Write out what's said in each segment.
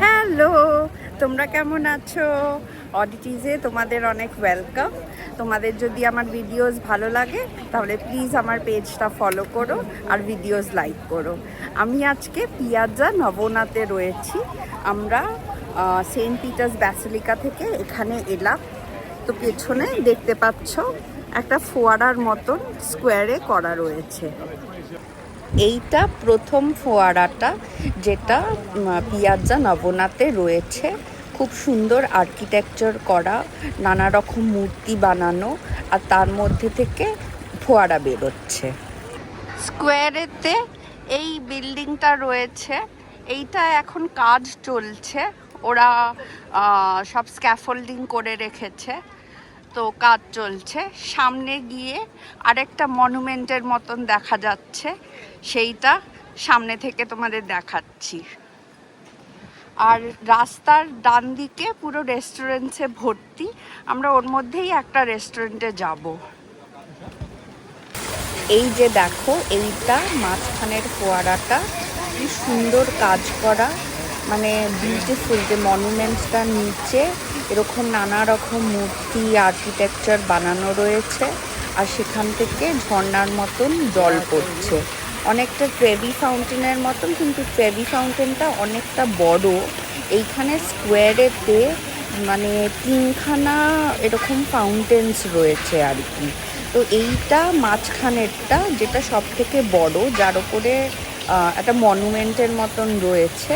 Hello, তোমরা কেমন আছো? অডিটিজে তোমাদের অনেক ওয়েলকাম। তোমাদের যদি আমার ভিডিওস ভালো লাগে তাহলে প্লিজ আমার পেজটা ফলো করো আর ভিডিওস লাইক করো। আমি আজকে পিয়াজ্জা নবনাতে রয়েছি। আমরা সেন্ট পিটার্স ব্যাসিলিকা থেকে এখানে এলাম। তো পেছনে দেখতে পাচ্ছ একটা ফোয়ারার মতন স্কোয়ারে করা রয়েছে। এইটা প্রথম ফোয়ারাটা যেটা পিয়াজ্জা নবনাতে রয়েছে। খুব সুন্দর আর্কিটেকচার করা, নানা রকম মূর্তি বানানো, আর তার মধ্যে থেকে ফোয়ারা বেরোচ্ছে। স্কোয়ারেতে এই বিল্ডিংটা রয়েছে, এইটা এখন কাজ চলছে। ওরা সব স্ক্যাফোল্ডিং করে রেখেছে, তো কাজ চলছে। সামনে গিয়ে আরেকটা মনুমেন্টের মতন দেখা যাচ্ছে, সেইটা সামনে থেকে তোমাদের দেখাচ্ছি। আর রাস্তার ডান দিকে পুরো রেস্টুরেন্টসে ভর্তি। আমরা ওর মধ্যেই একটা রেস্টুরেন্টে যাব। এই যে দেখো, এইটা মাঝখানের ফোয়ারাটা, কি সুন্দর কাজ করা, মানে বিউটিফুল। যে মনুমেন্টসটার নিচে এরকম নানা রকম মূর্তি আর্কিটেকচার বানানো রয়েছে, আর সেখান থেকে ঝর্ণার মতন জল পড়ছে, অনেকটা ট্রেভি ফাউন্টেনের মতন, কিন্তু ট্রেভি ফাউন্টেনটা অনেকটা বড়। এইখানে স্কোয়ারেতে মানে তিনখানা এরকম ফাউন্টেন্স রয়েছে আর কি। তো এইটা মাঝখানেরটা, যেটা সব থেকে বড়, যার ওপরে একটা মনুমেন্টের মতন রয়েছে,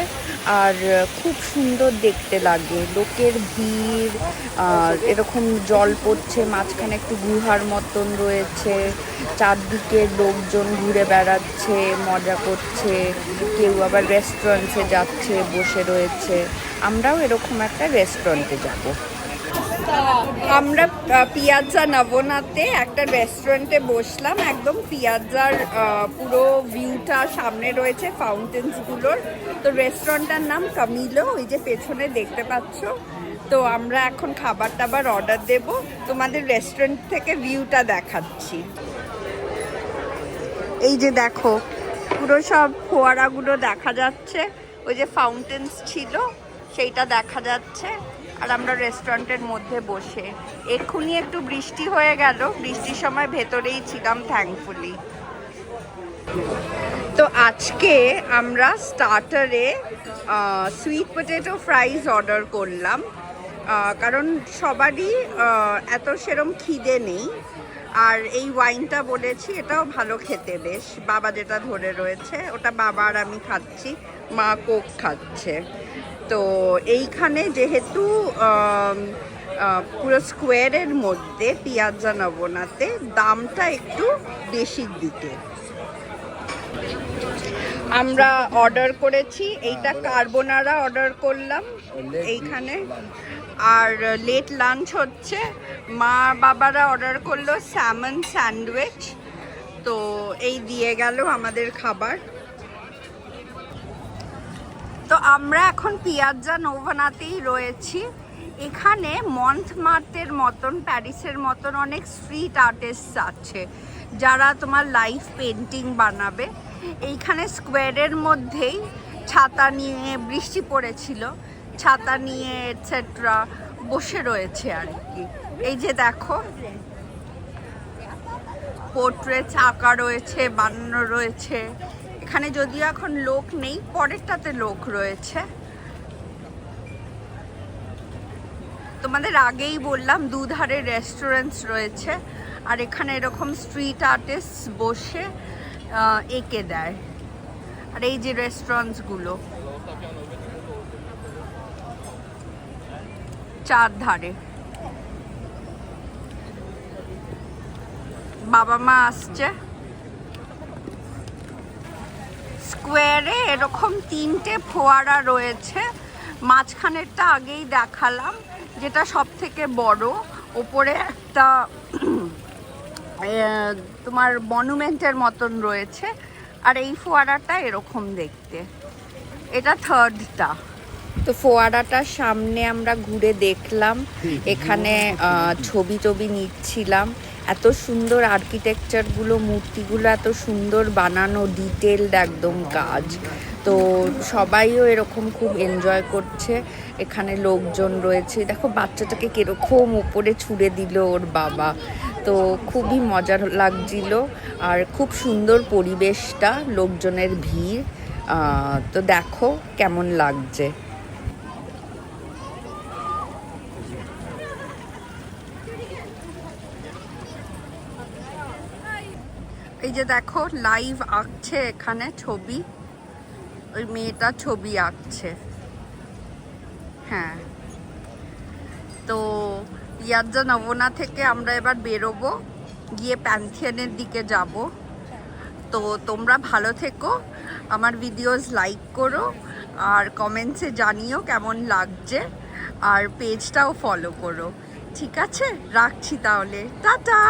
আর খুব সুন্দর দেখতে লাগে। লোকের ভিড়, এরকম জল পড়ছে, মাঝখানে একটু গুহার মতন রয়েছে, চারদিকে লোকজন ঘুরে বেড়াচ্ছে, মজা করছে, কেউ আবার রেস্টুরেন্টে যাচ্ছে, বসে রয়েছে। আমরাও এরকম একটা রেস্টুরেন্টে যাব। আমরা পিয়াজ্জা নবনাতে একটা রেস্টুরেন্টে বসলাম। একদম পিয়াজ্জার পুরো ভিউটা সামনে রয়েছে, ফাউন্টেন্সগুলোর। তো রেস্টুরেন্টটার নাম কামিলো, ওই যে পেছনে দেখতে পাচ্ছ। তো আমরা এখন খাবার টাবার অর্ডার দেব, তোমাদের রেস্টুরেন্ট থেকে ভিউটা দেখাচ্ছি। এই যে দেখো, পুরো সব ফোয়ারাগুলো দেখা যাচ্ছে, ওই যে ফাউন্টেন্স ছিল সেইটা দেখা যাচ্ছে। আর আমরা রেস্টুরেন্টের মধ্যে বসে, এক্ষুনি একটু বৃষ্টি হয়ে গেল, বৃষ্টির সময় ভেতরেই ছিলাম থ্যাঙ্কফুলি। তো আজকে আমরা স্টার্টারে সুইট পটেটো ফ্রাইজ অর্ডার করলাম, কারণ সবারই এত সেরম খিদে নেই। আর এই ওয়াইনটা বলেছি, এটাও ভালো খেতে বেশ। বাবা যেটা ধরে রয়েছে ওটা বাবা আর আমি খাচ্ছি, মা কোক খাচ্ছে। তো এইখানে যেহেতু পুরো স্কোয়ারের মধ্যে পিয়াজ্জা নবনাতে দামটা একটু বেশির দিকে। আমরা অর্ডার করেছি, এইটা কার্বোনারা অর্ডার করলাম এইখানে। আর লেট লাঞ্চ হচ্ছে, মা বাবারা অর্ডার করলো স্যামন স্যান্ডউইচ। তো এই দিয়ে গেল আমাদের খাবার। তো আমরা এখন পিয়াজ্জা নবনাতেই রয়েছি। এখানে মন্থমার্টের মতন, প্যারিসের মতন অনেক স্ট্রিট আর্টিস্ট আছে যারা তোমার লাইভ পেন্টিং বানাবে। এইখানে স্কোয়ারের মধ্যেই ছাতা নিয়ে, বৃষ্টি পড়েছিল, ছাতা নিয়ে এটসেট্রা বসে রয়েছে আর কি। এই যে দেখো, পোর্ট্রেটস আঁকা রয়েছে, বানানো রয়েছে। এখানে যদিও এখন লোক নেই, পরেরটাতে লোক রয়েছে। তোমাদের আগেই বললাম দুধারে রেস্টুরেন্টস রয়েছে, আর এখানে এরকম স্ট্রিট আর্টিস্ট বসে এঁকে দেয়। আর এই যে রেস্টুরেন্টসগুলো চারধারে, বাবা মা আসছে। স্কোয়ারে এরকম তিনটে ফোয়ারা রয়েছে, মাঝখানেরটা আগেই দেখালাম, যেটা সব থেকে বড়। ওপরে একটা তোমার মনুমেন্টের মতন রয়েছে, আর এই ফোয়ারাটা এরকম দেখতে, এটা থার্ডটা। তো ফোয়ারাটার সামনে আমরা ঘুরে দেখলাম, এখানে ছবি টবি নিচ্ছিলাম। এত সুন্দর আর্কিটেকচারগুলো, মূর্তিগুলো এত সুন্দর বানানো, ডিটেলড একদম কাজ। তো সবাইও এরকম খুব এনজয় করছে। এখানে লোকজন রয়েছে, দেখো বাচ্চাটাকে কিরকম উপরে ছুঁড়ে দিল ওর বাবা। তো খুবই মজার লাগছিল আর খুব সুন্দর পরিবেশটা, লোকজনের ভিড়। তো দেখো কেমন লাগছে। এই যে দেখো লাইভ আঁকছে এখানে ছবি, ওই মেয়েটা ছবি আঁকছে। হ্যাঁ, তো ইয়াজ্জা নবনা থেকে আমরা এবার বেরোবো, গিয়ে প্যান্থিয়নের দিকে যাব। তো তোমরা ভালো থেকো, আমার ভিডিওস লাইক করো আর কমেন্টসে জানিও কেমন লাগছে, আর পেজটাও ফলো করো। ঠিক আছে, রাখছি তাহলে, টাটা।